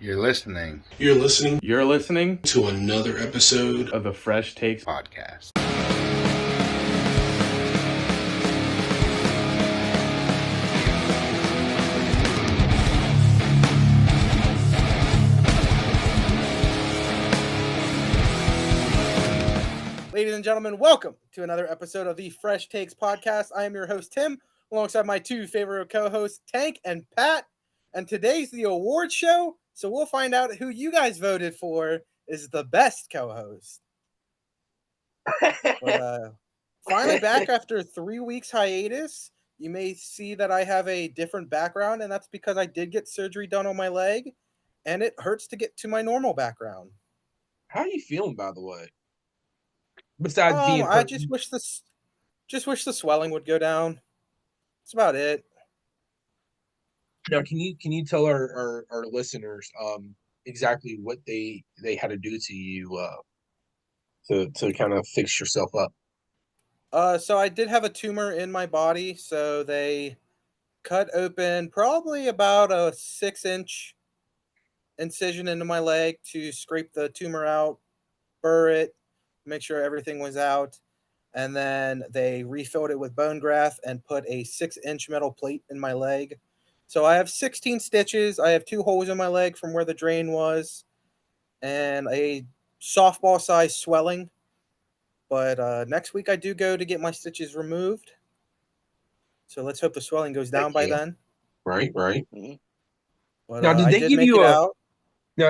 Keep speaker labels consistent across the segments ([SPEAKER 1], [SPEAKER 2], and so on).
[SPEAKER 1] You're listening
[SPEAKER 2] You're listening
[SPEAKER 1] to
[SPEAKER 2] another episode
[SPEAKER 1] of the FreshTakes podcast.
[SPEAKER 3] Ladies and gentlemen, welcome to another episode of the Fresh Takes podcast. I am your host, Tim, alongside my two favorite co-hosts, Tank and Pat. And today's the award show, so we'll find out who you guys voted for is the best co-host. But finally back after 3 weeks hiatus. You may see that I have a different background, and that's because I did get surgery done on my leg, and it hurts to get to my normal background.
[SPEAKER 4] How are you feeling, by the way? Besides being
[SPEAKER 3] I just wish the swelling would go down. That's about it.
[SPEAKER 4] Now, can you tell our listeners exactly what they had to do to you to kind of fix yourself up?
[SPEAKER 3] So I did have a tumor in my body, so they cut open probably about a 6-inch incision into my leg to scrape the tumor out, burr it, make sure everything was out, and then they refilled it with bone graft and put a 6-inch metal plate in my leg. So I have 16 stitches. I have 2 holes in my leg from where the drain was, and a softball-sized swelling. But next week I do go to get my stitches removed. So let's hope the swelling goes down by then.
[SPEAKER 4] Right.
[SPEAKER 3] But
[SPEAKER 4] Now, did they give
[SPEAKER 3] make
[SPEAKER 4] you
[SPEAKER 3] it
[SPEAKER 4] a
[SPEAKER 3] out.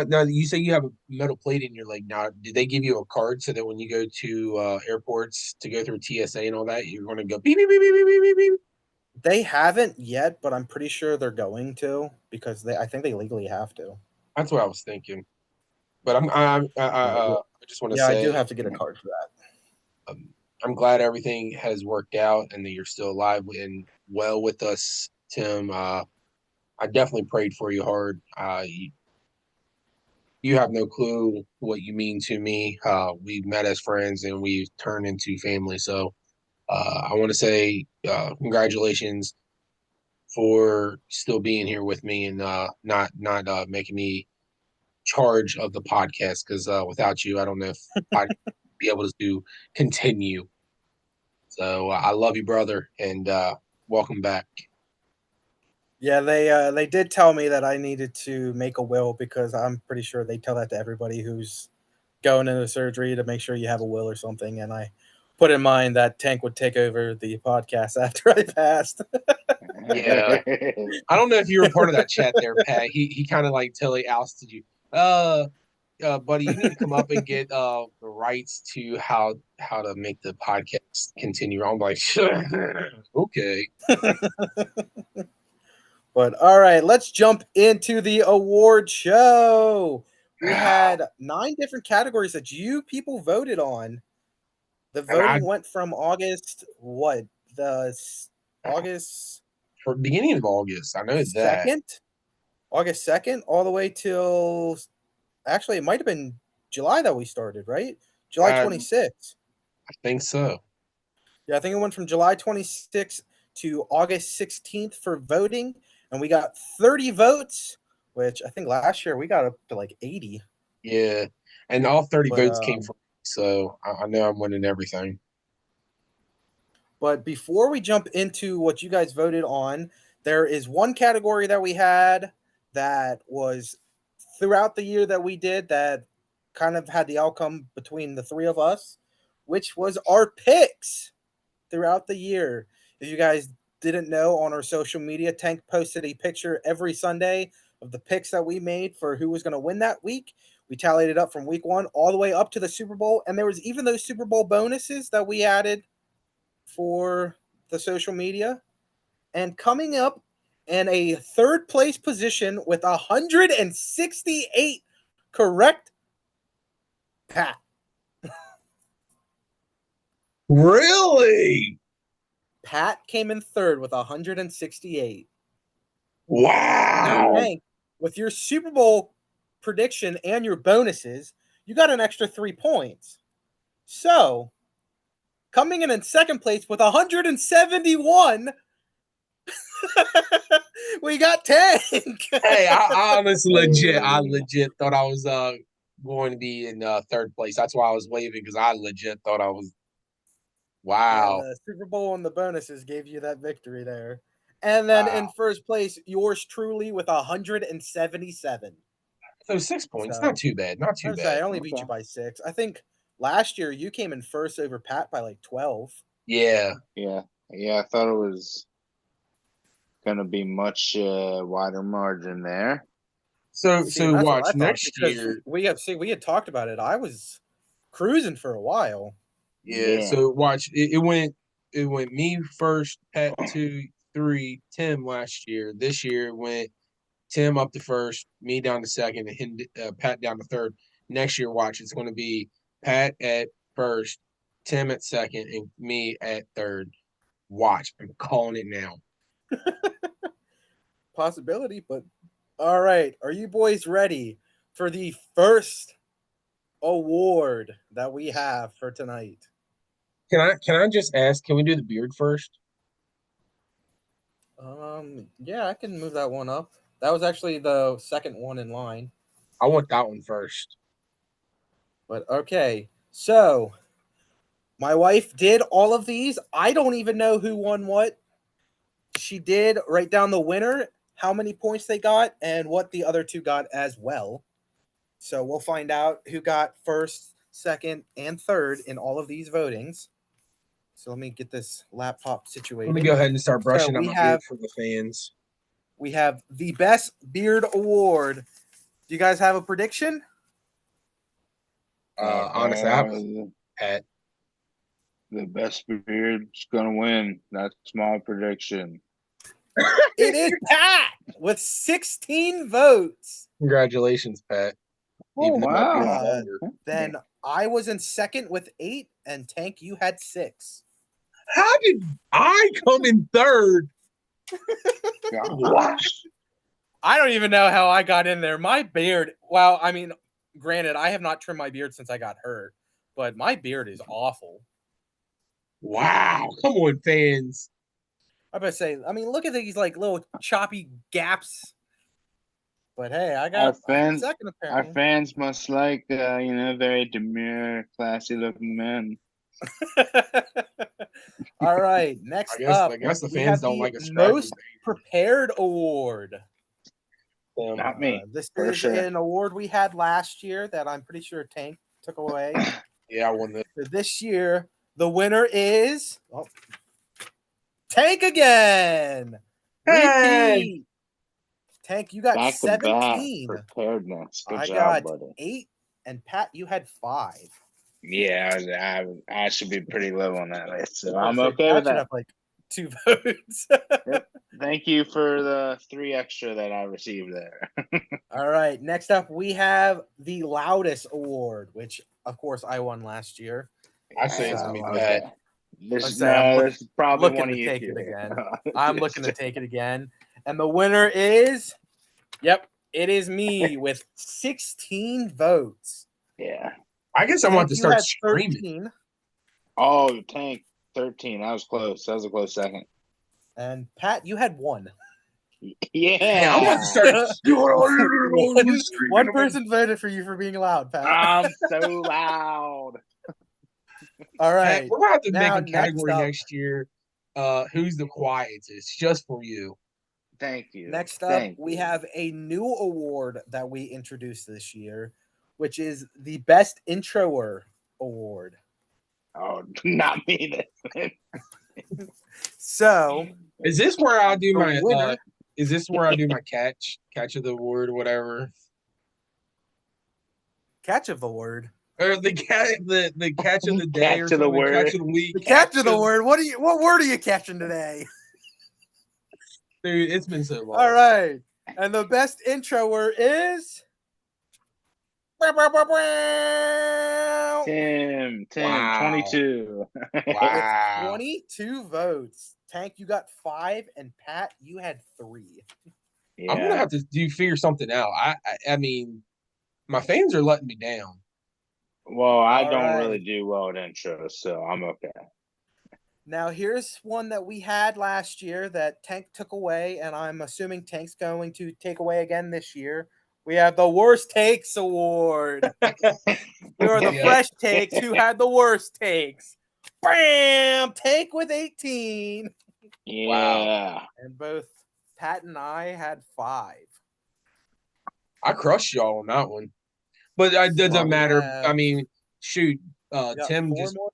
[SPEAKER 4] now? You say you have a metal plate in your leg. Now, did they give you a card so that when you go to airports to go through TSA and all that, you're going to go beep beep beep beep beep beep beep?
[SPEAKER 3] They haven't yet, but I'm pretty sure they're going to because I think they legally have to.
[SPEAKER 4] That's what I was thinking. But I just want to say,
[SPEAKER 3] I do have to get a card for that.
[SPEAKER 4] I'm glad everything has worked out and that you're still alive and well with us, Tim. I definitely prayed for you hard. You have no clue what you mean to me. We've met as friends and we've turned into family. So I want to say congratulations for still being here with me and not making me charge of the podcast, because without you, I don't know if I'd be able to continue. So I love you, brother, and welcome back.
[SPEAKER 3] Yeah, they did tell me that I needed to make a will because I'm pretty sure they tell that to everybody who's going into surgery to make sure you have a will or something. And I put in mind that Tank would take over the podcast after I passed.
[SPEAKER 4] Yeah. I don't know if you were part of that chat there, Pat. He kind of like totally ousted you. Buddy, you need to come up and get the rights to how to make the podcast continue. I'm like, okay.
[SPEAKER 3] But all right, let's jump into the award show. We had 9 different categories that you people voted on. The voting went from August
[SPEAKER 4] For beginning of August, I know
[SPEAKER 3] 2nd?
[SPEAKER 4] that.
[SPEAKER 3] August 2nd, all the way till actually it might have been July that we started, right? July 26th.
[SPEAKER 4] I think so.
[SPEAKER 3] Yeah, I think it went from July 26th to August 16th for voting, and we got 30 votes, which I think last year we got up to like 80.
[SPEAKER 4] Yeah, and all 30 votes came from me, so I know I'm winning everything.
[SPEAKER 3] But before we jump into what you guys voted on, there is one category that we had that was throughout the year that we did that kind of had the outcome between the 3 of us, which was our picks throughout the year. If you guys didn't know, on our social media, Tank posted a picture every Sunday of the picks that we made for who was going to win that week. We tallied it up from week 1 all the way up to the Super Bowl, and there was even those Super Bowl bonuses that we added for the social media. And coming up in a 3rd place position with 168 correct, Pat.
[SPEAKER 4] Really?
[SPEAKER 3] Pat came in 3rd with 168.
[SPEAKER 4] Wow.
[SPEAKER 3] Now, Hank, with your Super Bowl prediction and your bonuses, you got an extra 3 points. So, coming in 2nd place with 171 We got Tank.
[SPEAKER 4] Hey, I honestly legit thought I was going to be in third place. That's why I was waving because I legit thought I was.
[SPEAKER 3] Yeah,
[SPEAKER 4] Wow.
[SPEAKER 3] the Super Bowl and the bonuses gave you that victory there. And then in first place, yours truly with 177.
[SPEAKER 4] So 6 points,
[SPEAKER 3] So
[SPEAKER 4] not too bad. Not too
[SPEAKER 3] I
[SPEAKER 4] bad.
[SPEAKER 3] only beat you by 6. I think last year you came in first over Pat by like 12.
[SPEAKER 4] Yeah.
[SPEAKER 2] Yeah. I thought it was gonna be much wider margin there.
[SPEAKER 4] So
[SPEAKER 3] See, that's what I
[SPEAKER 4] watch
[SPEAKER 3] thought,
[SPEAKER 4] next
[SPEAKER 3] because
[SPEAKER 4] year.
[SPEAKER 3] we had talked about it. I was cruising for a while.
[SPEAKER 4] Yeah. So watch it went me first, Pat 2, 3, Tim last year. This year it went Tim up to first, me down to second, and him, Pat down to third. Next year, watch it's going to be Pat at first, Tim at second, and me at third. Watch, I'm calling it now.
[SPEAKER 3] Possibility, but all right. Are you boys ready for the first award that we have for tonight?
[SPEAKER 4] Can I just ask? Can we do the beard first?
[SPEAKER 3] Yeah, I can move that one up. That was actually the second one in line.
[SPEAKER 4] I want that one first.
[SPEAKER 3] But okay, so my wife did all of these. I don't even know who won what. She did write down the winner, how many points they got, and what the other two got as well. So we'll find out who got first, second, and third in all of these votings. So let me get this laptop situated.
[SPEAKER 4] Let me go ahead and start brushing
[SPEAKER 3] So
[SPEAKER 4] up my beard for the fans.
[SPEAKER 3] We have the Best Beard Award. Do you guys have a prediction?
[SPEAKER 4] Honestly, I have Pat.
[SPEAKER 2] The best beard's gonna win. That's my prediction.
[SPEAKER 3] It is Pat with 16 votes.
[SPEAKER 4] Congratulations, Pat.
[SPEAKER 2] Oh, wow.
[SPEAKER 3] Then I was in second with 8, and Tank, you had 6.
[SPEAKER 4] How did I come in third?
[SPEAKER 2] What?
[SPEAKER 3] I don't even know how I got in there. My beard, well, I mean, granted, I have not trimmed my beard since I got hurt, but my beard is awful.
[SPEAKER 4] Wow. Come on, fans.
[SPEAKER 3] I better say, I mean, look at these like little choppy gaps. But hey, I got second apparently.
[SPEAKER 2] Our fans must like, very demure, classy looking men.
[SPEAKER 3] All right, next up,
[SPEAKER 4] I guess the fans don't like a
[SPEAKER 3] most prepared award.
[SPEAKER 2] Not me.
[SPEAKER 3] This is an award we had last year that I'm pretty sure Tank took away.
[SPEAKER 4] Yeah, I won this.
[SPEAKER 3] So this year, the winner is Tank again.
[SPEAKER 4] Hey!
[SPEAKER 3] Repeat. Tank, you got
[SPEAKER 2] back
[SPEAKER 3] 17.
[SPEAKER 2] To back preparedness. Good
[SPEAKER 3] I
[SPEAKER 2] job,
[SPEAKER 3] got
[SPEAKER 2] buddy.
[SPEAKER 3] 8, and Pat, you had 5.
[SPEAKER 2] Yeah, I should be pretty low on that list, so I'm okay with that.
[SPEAKER 3] Have like 2 votes.
[SPEAKER 2] Yep. Thank you for the 3 extra that I received there.
[SPEAKER 3] All right, next up we have the loudest award, which of course I won last year.
[SPEAKER 4] I say it's gonna be bad.
[SPEAKER 2] This is probably one of you.
[SPEAKER 3] Take it again. I'm looking to take it again, and the winner is, yep, it is me with 16 votes.
[SPEAKER 2] Yeah,
[SPEAKER 4] I guess I want to start screaming.
[SPEAKER 2] Oh, Tank 13. That was close. That was a close second.
[SPEAKER 3] And Pat, you had 1.
[SPEAKER 2] Yeah,
[SPEAKER 4] I'm about to start.
[SPEAKER 3] One person voted for you for being loud, Pat.
[SPEAKER 2] I'm so loud.
[SPEAKER 3] All right,
[SPEAKER 4] Pat, we're gonna have to make a category next year. Who's the quietest? Just for you.
[SPEAKER 2] Thank you.
[SPEAKER 3] Next up, we have a new award that we introduced this year, which is the Best Introer Award.
[SPEAKER 2] Oh, not me then.
[SPEAKER 3] So,
[SPEAKER 4] is this where I do my? Is this where I do my catch of the word or whatever?
[SPEAKER 3] Catch of the word,
[SPEAKER 4] or the catch of the day,
[SPEAKER 2] catch of the word,
[SPEAKER 4] catch of the week,
[SPEAKER 3] the catch of the word. What word are you catching today?
[SPEAKER 4] Dude, it's been so long.
[SPEAKER 3] All right, and the best introer is
[SPEAKER 2] Tim,
[SPEAKER 4] wow.
[SPEAKER 2] 22.
[SPEAKER 4] Wow.
[SPEAKER 3] With 22 votes. Tank, you got 5, and Pat, you had 3.
[SPEAKER 2] Yeah.
[SPEAKER 4] I'm gonna have to figure something out. I mean, my fans are letting me down.
[SPEAKER 2] Well, I don't really do well at intros, so I'm okay.
[SPEAKER 3] Now, here's one that we had last year that Tank took away, and I'm assuming Tank's going to take away again this year. We have the Worst Takes Award. We are the
[SPEAKER 4] Yeah.
[SPEAKER 3] Fresh Takes who had the worst takes. Bam! Tank with 18.
[SPEAKER 2] Yeah.
[SPEAKER 3] And both Pat and I had 5.
[SPEAKER 4] I crushed y'all on that one, but it
[SPEAKER 3] So
[SPEAKER 4] doesn't
[SPEAKER 3] we
[SPEAKER 4] matter. I
[SPEAKER 3] have
[SPEAKER 4] mean, shoot,
[SPEAKER 3] we got
[SPEAKER 4] Tim
[SPEAKER 3] 4
[SPEAKER 4] just
[SPEAKER 3] more.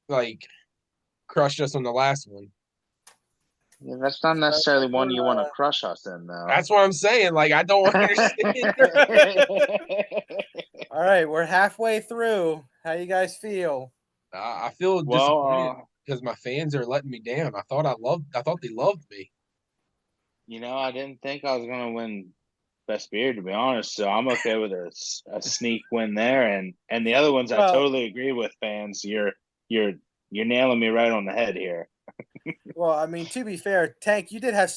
[SPEAKER 4] like crushed us on the last one.
[SPEAKER 2] Yeah, that's not
[SPEAKER 3] So I
[SPEAKER 2] necessarily
[SPEAKER 3] think
[SPEAKER 2] one you want to
[SPEAKER 3] we're,
[SPEAKER 2] crush us in, though.
[SPEAKER 4] That's what I'm saying. Like, I don't understand.
[SPEAKER 3] all right, we're halfway through. How you guys feel?
[SPEAKER 4] I feel disappointed
[SPEAKER 2] Well,
[SPEAKER 4] because my fans are letting me down. I thought they loved me.
[SPEAKER 2] I didn't think I was gonna win best beer, to be honest. So I'm okay with a sneak win there, and the other ones I
[SPEAKER 3] Well,
[SPEAKER 2] totally agree with. Fans, you're nailing me right on the head here.
[SPEAKER 3] well, I mean, to be fair, Tank, you did have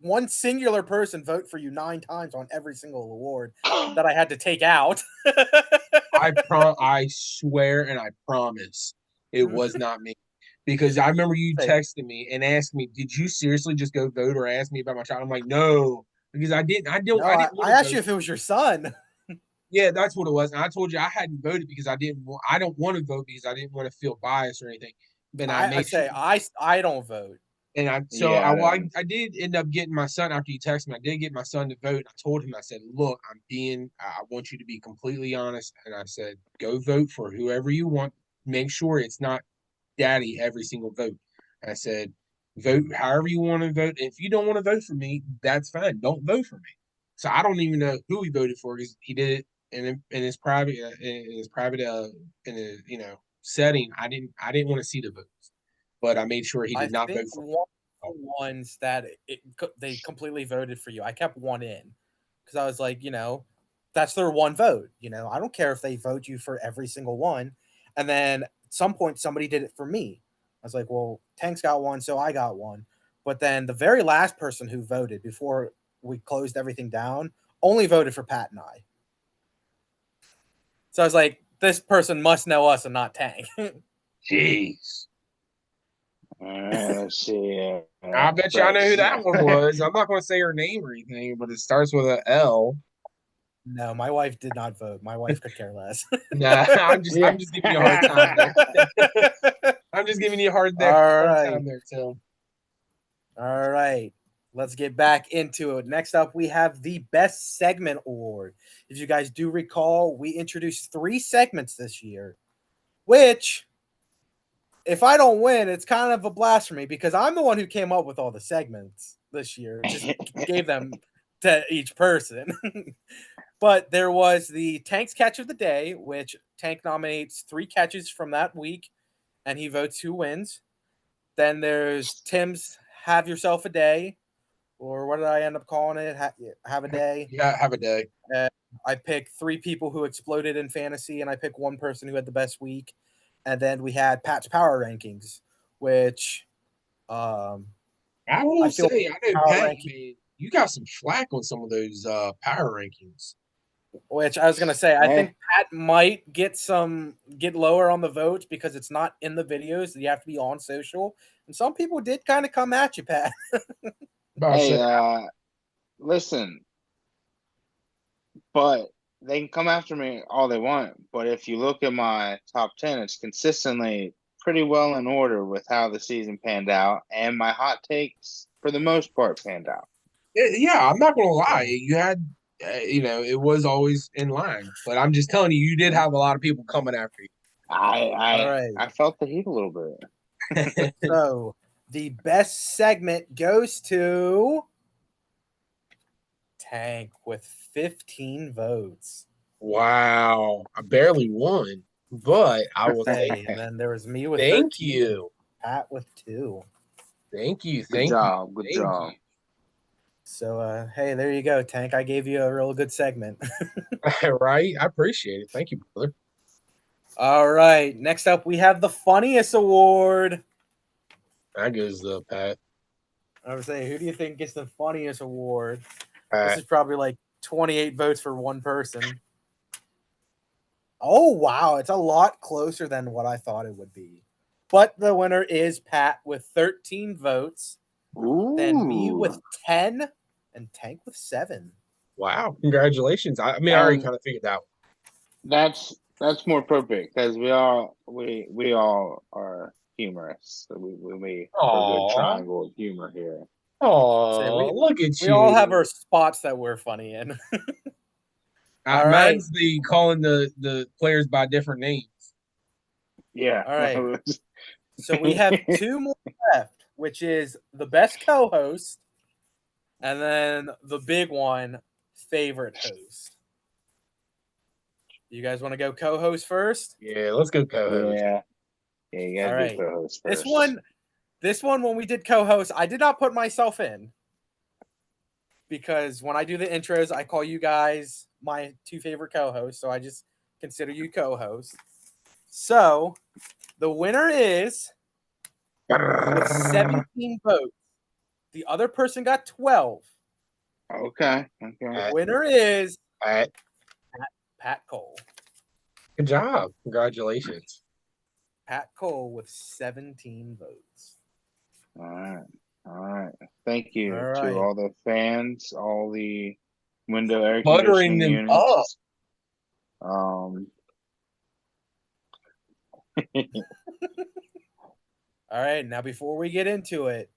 [SPEAKER 3] one singular person vote for you 9 times on every single award that I had to take out.
[SPEAKER 4] I swear and I promise it was not me. Because I remember you
[SPEAKER 3] Say,
[SPEAKER 4] texted me and asked me, "Did you seriously just go vote or ask me about my child?" I'm like, "No," because
[SPEAKER 3] no,
[SPEAKER 4] I
[SPEAKER 3] I,
[SPEAKER 4] didn't want
[SPEAKER 3] I
[SPEAKER 4] to
[SPEAKER 3] asked
[SPEAKER 4] vote.
[SPEAKER 3] you if it was your son.
[SPEAKER 4] Yeah, that's what it was. And I told you I hadn't voted because I don't want to vote because I didn't want to feel biased or anything. But I
[SPEAKER 3] I
[SPEAKER 4] made sure
[SPEAKER 3] say I don't vote.
[SPEAKER 4] and
[SPEAKER 2] Yeah,
[SPEAKER 4] I did end up getting my son after you texted me. I did get my son to vote. I told him, I said, "Look, I want you to be completely honest." And I said, "Go vote for whoever you want. Make sure it's not daddy every single vote." And I said, "Vote however you want to vote. If you don't want to vote for me, that's fine. Don't vote for me." So I don't even know who he voted for because he did it in his private in a setting. I didn't want to see the votes, but I made sure he
[SPEAKER 3] I
[SPEAKER 4] did not
[SPEAKER 3] think
[SPEAKER 4] vote for me.
[SPEAKER 3] one of the ones that they completely voted for you. I kept one in because I was like, that's their one vote. I don't care if they vote you for every single one. And then at some point, somebody did it for me. I was like, well, Tank's got one, so I got one. But then the very last person who voted before we closed everything down only voted for Pat and I. So I was like, this person must know us and not Tank.
[SPEAKER 4] Jeez.
[SPEAKER 2] all right, let's see.
[SPEAKER 4] I bet you I know who that one was. I'm not going to say her name or anything, but it starts with a L.
[SPEAKER 3] No, my wife did not vote. My wife could care less.
[SPEAKER 4] Nah,
[SPEAKER 2] Yeah.
[SPEAKER 4] I'm just giving you a hard time there. I'm just giving you a hard
[SPEAKER 3] All
[SPEAKER 4] hard
[SPEAKER 3] right.
[SPEAKER 4] time there, Tim.
[SPEAKER 3] All right. Let's get back into it. Next up, we have the Best Segment Award. If you guys do recall, we introduced 3 segments this year, which, if I don't win, it's kind of a blasphemy because I'm the one who came up with all the segments this year, just gave them to each person. But there was the Tank's Catch of the Day, which Tank nominates 3 catches from that week, and he votes who wins. Then there's Tim's Have Yourself a Day, or what did I end up calling it? Have a day.
[SPEAKER 4] Yeah, have a day.
[SPEAKER 3] I pick 3 people who exploded in fantasy, and I pick 1 person who had the best week. And then we had Pat's Power Rankings, which
[SPEAKER 4] I will
[SPEAKER 3] I feel
[SPEAKER 4] say, I know
[SPEAKER 3] power
[SPEAKER 4] Pat,
[SPEAKER 3] ranking.
[SPEAKER 4] man, you got some flack on some of those power rankings.
[SPEAKER 3] Which I was gonna say, I
[SPEAKER 2] Hey.
[SPEAKER 3] think Pat might get lower on the votes because it's not in the videos. You have to be on social, and some people did kind of come at you, Pat.
[SPEAKER 4] About to
[SPEAKER 2] Hey,
[SPEAKER 4] say,
[SPEAKER 2] listen, but they can come after me all they want. But if you look at my top 10, it's consistently pretty well in order with how the season panned out, and my hot takes, for the most part, panned out.
[SPEAKER 4] yeah, I'm not going to lie.
[SPEAKER 3] Yeah.
[SPEAKER 4] You had, it was always in line. But I'm just telling you, you did have a lot of people coming after you.
[SPEAKER 3] All right.
[SPEAKER 2] I felt the heat a little bit.
[SPEAKER 3] So the best segment goes to Tank with 15 votes.
[SPEAKER 4] Wow, I barely won, but I will say
[SPEAKER 3] Hey, and then there was me with
[SPEAKER 4] thank
[SPEAKER 3] 13,
[SPEAKER 4] you,
[SPEAKER 3] Pat with 2.
[SPEAKER 4] thank you,
[SPEAKER 2] Good
[SPEAKER 4] thank you,
[SPEAKER 2] job. Good
[SPEAKER 4] thank
[SPEAKER 2] job.
[SPEAKER 3] So hey, there you go, Tank. I gave you a real good segment.
[SPEAKER 4] you. Right, I appreciate it. Thank you, brother.
[SPEAKER 3] All right. Next up, we have the funniest award.
[SPEAKER 4] That goes to Pat.
[SPEAKER 3] I would say, who do you think gets the funniest award? This
[SPEAKER 4] Pat.
[SPEAKER 3] is probably like 28 votes for one person. Oh wow, it's a lot closer than what I thought it would be. But the winner is Pat with 13 votes.
[SPEAKER 2] Ooh.
[SPEAKER 3] Then me with 10 and Tank with 7.
[SPEAKER 4] Wow. Congratulations. I mean, I already kind of figured that.
[SPEAKER 2] That's more appropriate because we all are humorous. So we have a good
[SPEAKER 4] Aw.
[SPEAKER 2] triangle of humor here.
[SPEAKER 4] Oh, look at
[SPEAKER 3] We
[SPEAKER 4] you.
[SPEAKER 3] all have our spots that we're funny in. All right.
[SPEAKER 4] Mine's the calling the players by different names.
[SPEAKER 2] Yeah.
[SPEAKER 3] All right. So we have 2 more left, which is the best co-host and then the big one, favorite host. You guys want to go co-host first?
[SPEAKER 4] Yeah, let's go co-host.
[SPEAKER 2] Yeah, you gotta
[SPEAKER 3] All
[SPEAKER 2] do
[SPEAKER 3] right.
[SPEAKER 2] co-host first.
[SPEAKER 3] This one, when we did co-host, I did not put myself in because when I do the intros, I call you guys my 2 favorite co-hosts, so I just consider you co-host. So the winner is with 17 votes. The other person got 12.
[SPEAKER 2] Okay.
[SPEAKER 3] The winner is Pat Cole.
[SPEAKER 4] Good job. Congratulations.
[SPEAKER 3] Pat Cole with 17 votes.
[SPEAKER 2] All right. Thank you
[SPEAKER 3] All
[SPEAKER 2] to
[SPEAKER 3] right.
[SPEAKER 2] all the fans, all the window air
[SPEAKER 4] Buttering
[SPEAKER 2] conditioning
[SPEAKER 4] them up.
[SPEAKER 2] units.
[SPEAKER 3] All right. Now, before we get into it,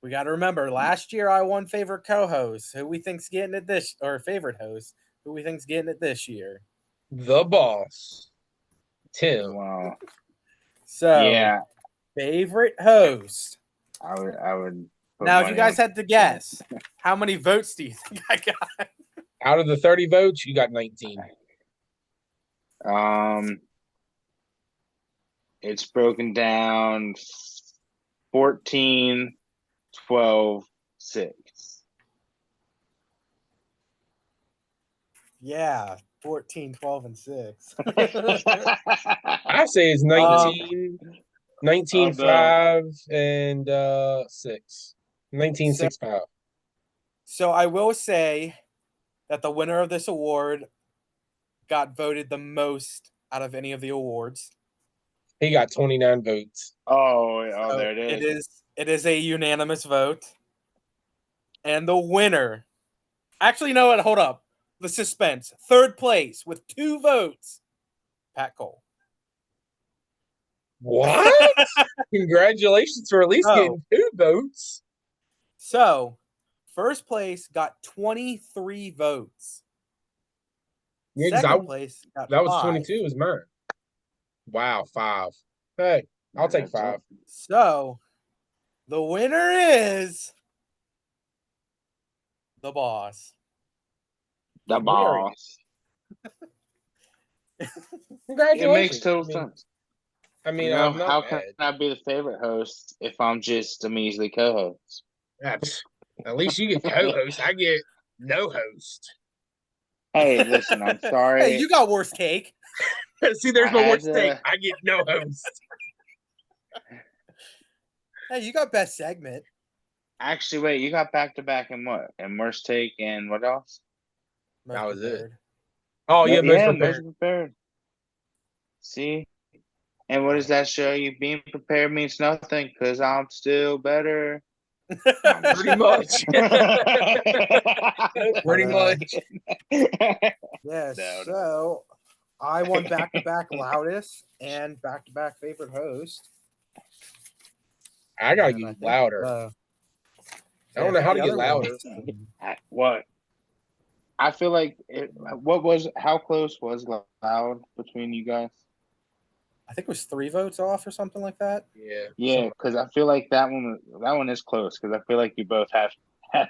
[SPEAKER 3] we got to remember last year I won favorite co-host. Who we think's getting it this, or favorite host? Who we think's getting it this year?
[SPEAKER 4] The boss, Tim.
[SPEAKER 2] Wow.
[SPEAKER 3] So
[SPEAKER 2] Yeah,
[SPEAKER 3] favorite host.
[SPEAKER 2] I would. Put
[SPEAKER 3] Now, if
[SPEAKER 2] money
[SPEAKER 3] you guys
[SPEAKER 2] on-
[SPEAKER 3] had to guess, how many votes do you think I got?
[SPEAKER 4] Out of the 30 votes, you got 19.
[SPEAKER 2] It's broken down 14, 12, 6.
[SPEAKER 3] Yeah, 14, 12, and 6.
[SPEAKER 4] I say it's 19, 19, 5, and 6. 19, 6, 5.
[SPEAKER 3] So I will say that the winner of this award got voted the most out of any of the awards.
[SPEAKER 4] He got 29 votes.
[SPEAKER 2] So there it is.
[SPEAKER 3] It is a unanimous vote. And the winner, actually, you know what? Hold up. The suspense. 3rd place with 2 votes, Pat Cole.
[SPEAKER 4] What? Congratulations for at least getting 2 votes.
[SPEAKER 3] So, 1st place got 23 votes.
[SPEAKER 4] Yeah,
[SPEAKER 3] 2nd place got
[SPEAKER 4] that was
[SPEAKER 3] 5.
[SPEAKER 4] 22 was mine. Wow, 5. Hey, I'll take 5.
[SPEAKER 3] So, the winner is the boss.
[SPEAKER 2] The boss.
[SPEAKER 4] Congratulations.
[SPEAKER 2] It makes total sense.
[SPEAKER 4] I mean,
[SPEAKER 2] You know,
[SPEAKER 4] I'm not
[SPEAKER 2] how
[SPEAKER 4] mad.
[SPEAKER 2] can I be the favorite host if I'm just a measly co-host?
[SPEAKER 4] At least you get co-host. I get no host.
[SPEAKER 2] Hey, listen, I'm sorry.
[SPEAKER 3] Hey, you got worse cake.
[SPEAKER 4] See, there's no
[SPEAKER 2] I
[SPEAKER 4] worse
[SPEAKER 2] had
[SPEAKER 4] thing.
[SPEAKER 2] to-
[SPEAKER 4] I get no host.
[SPEAKER 3] Hey, you got best segment.
[SPEAKER 2] Actually, wait, you got back-to-back and what? And worst take and what else?
[SPEAKER 3] Most
[SPEAKER 4] That was it.
[SPEAKER 3] prepared.
[SPEAKER 4] Oh, yeah, most
[SPEAKER 2] most
[SPEAKER 4] prepared.
[SPEAKER 2] prepared. See? And what does that show you? Being prepared means nothing because I'm still better.
[SPEAKER 4] Pretty much. Pretty much.
[SPEAKER 3] Yes.
[SPEAKER 2] No.
[SPEAKER 3] So I won back-to-back loudest and back-to-back favorite host.
[SPEAKER 4] I gotta
[SPEAKER 3] And I
[SPEAKER 4] get
[SPEAKER 3] think,
[SPEAKER 4] louder. I don't know how to
[SPEAKER 3] the
[SPEAKER 4] get
[SPEAKER 3] other
[SPEAKER 4] louder.
[SPEAKER 3] ones-
[SPEAKER 2] What? I feel like how close was loud between you guys?
[SPEAKER 3] I think it was 3 votes off or something like that.
[SPEAKER 4] Yeah.
[SPEAKER 2] Yeah, because I feel like that one is close because I feel like you both have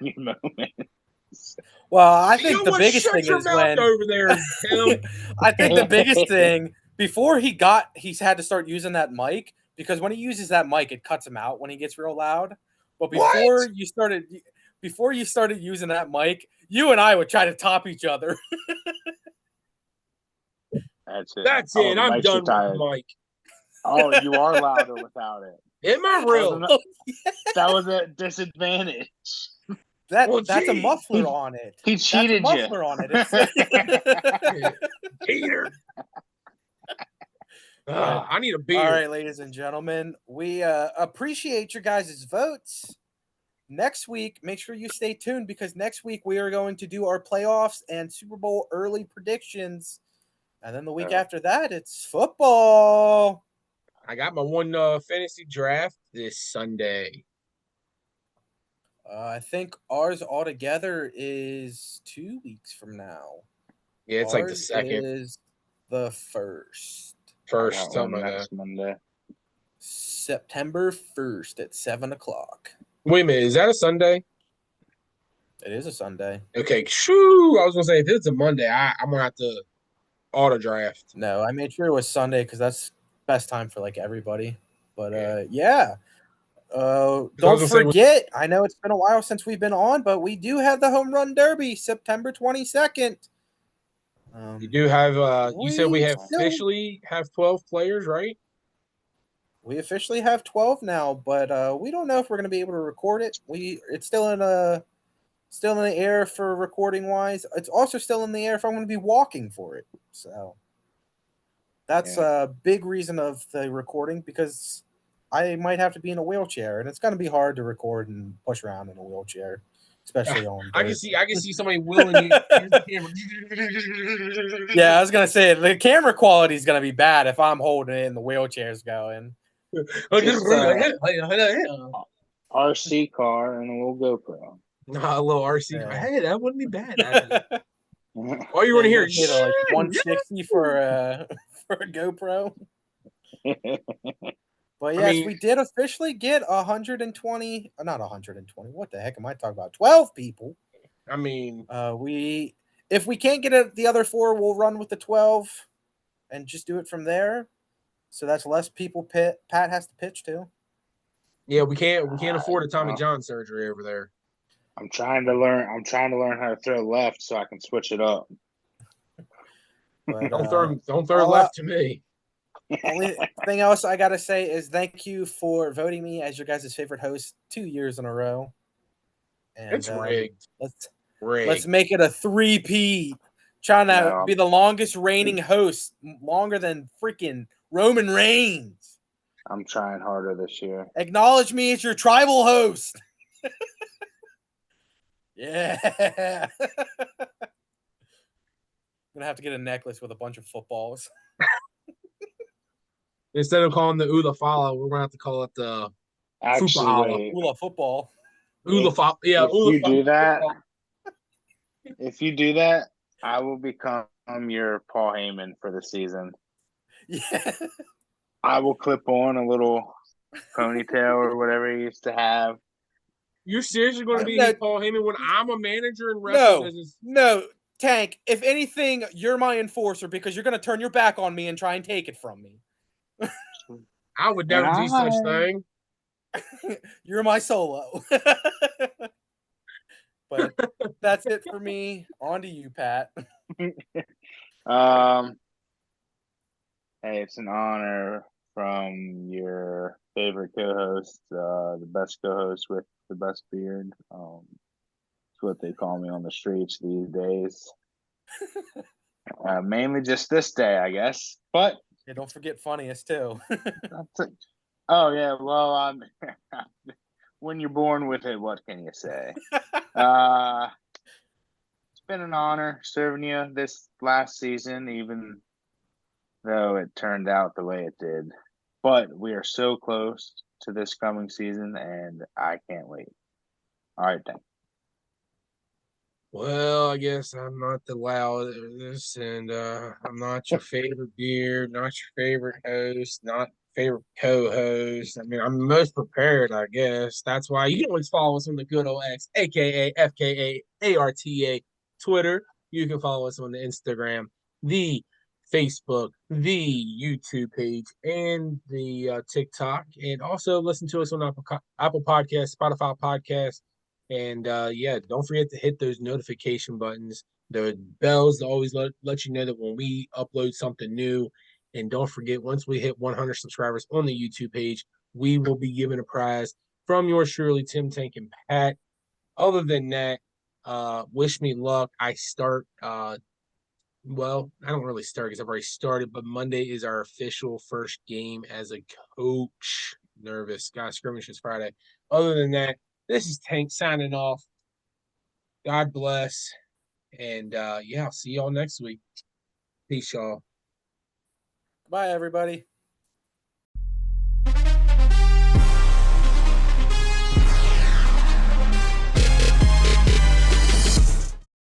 [SPEAKER 2] your moments.
[SPEAKER 3] Well, I
[SPEAKER 4] You
[SPEAKER 3] think
[SPEAKER 4] know
[SPEAKER 3] the
[SPEAKER 4] what?
[SPEAKER 3] biggest
[SPEAKER 4] Shut
[SPEAKER 3] thing
[SPEAKER 4] your
[SPEAKER 3] is
[SPEAKER 4] mouth
[SPEAKER 3] when
[SPEAKER 4] over there, Tim.
[SPEAKER 3] I think the biggest thing before he's had to start using that mic because when he uses that mic, it cuts him out when he gets real loud. But before you started using that mic, you and I would try to top each other.
[SPEAKER 2] That's it.
[SPEAKER 4] That's
[SPEAKER 2] Oh,
[SPEAKER 4] it.
[SPEAKER 2] the
[SPEAKER 4] I'm
[SPEAKER 2] mics
[SPEAKER 4] done
[SPEAKER 2] are
[SPEAKER 4] with
[SPEAKER 2] tired.
[SPEAKER 4] Mike.
[SPEAKER 2] Oh, you are louder without it.
[SPEAKER 4] Am I real?
[SPEAKER 2] That was a disadvantage.
[SPEAKER 3] That's a
[SPEAKER 4] geez.
[SPEAKER 3] muffler on it.
[SPEAKER 2] He cheated
[SPEAKER 3] Muffler on it.
[SPEAKER 4] Peter. I need a beer.
[SPEAKER 3] All right, ladies and gentlemen, we appreciate your guys' votes. Next week, make sure you stay tuned because next week we are going to do our playoffs and Super Bowl early predictions. And then the week after that, it's football.
[SPEAKER 4] I got my one fantasy draft this Sunday.
[SPEAKER 3] I think ours altogether is 2 weeks from now.
[SPEAKER 4] Yeah, it's like the second.
[SPEAKER 3] Is the first.
[SPEAKER 4] First, something like
[SPEAKER 2] next
[SPEAKER 4] that.
[SPEAKER 2] Monday.
[SPEAKER 3] September 1st at 7:00.
[SPEAKER 4] Wait a minute, is that a Sunday?
[SPEAKER 3] It is a Sunday.
[SPEAKER 4] Okay, shoo! I was gonna say if it's a Monday, I'm gonna have to auto draft.
[SPEAKER 3] No, I made sure it was Sunday because that's best time for like everybody. But
[SPEAKER 4] yeah.
[SPEAKER 3] don't forget, I know it's been a while since we've been on, but we do have the Home Run Derby September 22nd.
[SPEAKER 4] You do have you said we have officially have 12 players, right?
[SPEAKER 3] We officially have 12 now, but we don't know if we're going to be able to record it. It's still in the air for recording wise. It's also still in the air if I'm going to be walking for it. So that's a big reason of the recording because I might have to be in a wheelchair, and it's going to be hard to record and push around in a wheelchair, especially on.
[SPEAKER 4] I can see somebody willing you.
[SPEAKER 3] Yeah, I was gonna say the camera quality is gonna be bad if I'm holding it and the wheelchair's going.
[SPEAKER 2] RC car and a little GoPro.
[SPEAKER 4] A little RC car. Hey, that wouldn't be bad. All you want to hear is
[SPEAKER 3] like 160 for a GoPro. But yes, we did officially get 120. Not 120. What the heck am I talking about? 12 people.
[SPEAKER 4] I mean,
[SPEAKER 3] if we can't get the other 4, we'll run with the 12 and just do it from there. So that's less people Pat has to pitch to.
[SPEAKER 4] Yeah, we can't afford a Tommy John surgery over there.
[SPEAKER 2] I'm trying to learn how to throw left so I can switch it up.
[SPEAKER 3] But,
[SPEAKER 4] don't throw left to me.
[SPEAKER 3] Only thing else I gotta say is thank you for voting me as your guys' favorite host 2 years in a row. And
[SPEAKER 4] it's rigged.
[SPEAKER 3] Let's make it a 3-peat. Trying to be the longest reigning host, longer than freaking Roman Reigns.
[SPEAKER 2] I'm trying harder this year.
[SPEAKER 3] Acknowledge me as your tribal host. Yeah. I'm gonna have to get a necklace with a bunch of footballs.
[SPEAKER 4] Instead of calling the Ula Fala, we're gonna have to call it the
[SPEAKER 3] Ula football.
[SPEAKER 4] Ula Fala. Yeah.
[SPEAKER 2] If you do that, I will become your Paul Heyman for the season.
[SPEAKER 3] Yeah.
[SPEAKER 2] I will clip on a little ponytail or whatever he used to have.
[SPEAKER 4] You're seriously going to be Paul Heyman when I'm a manager in wrestling business?
[SPEAKER 3] No, Tank. If anything, you're my enforcer because you're going to turn your back on me and try and take it from me.
[SPEAKER 4] I would never do such thing.
[SPEAKER 3] You're my solo. But that's it for me. On to you, Pat.
[SPEAKER 2] Hey, it's an honor from your favorite co-host, the best co-host with the best beard. It's what they call me on the streets these days. Mainly just this day, I guess. But
[SPEAKER 3] don't forget funniest too.
[SPEAKER 2] Oh yeah, well, when you're born with it, what can you say? It's been an honor serving you this last season, even though it turned out the way it did. But we are so close to this coming season, and I can't wait. All right, then.
[SPEAKER 4] Well, I guess I'm not the loudest, and I'm not your favorite beard, not your favorite host, not favorite co-host. I mean, I'm the most prepared, I guess. That's why you can always follow us on the good old X, aka FKAARTA Twitter. You can follow us on the Instagram, the Facebook, the YouTube page, and the TikTok, and also listen to us on Apple Podcasts, Spotify Podcasts, and don't forget to hit those notification buttons, the bells to always let you know that when we upload something new. And don't forget, once we hit 100 subscribers on the YouTube page, we will be giving a prize from yours truly, Tim, Tank, and Pat. Other than that, wish me luck. I start Well, I don't really start because I've already started, but Monday is our official first game as a coach. Nervous. Got scrimmage is Friday. Other than that, this is Tank signing off. God bless. And yeah, I'll see y'all next week. Peace, y'all.
[SPEAKER 3] Bye, everybody.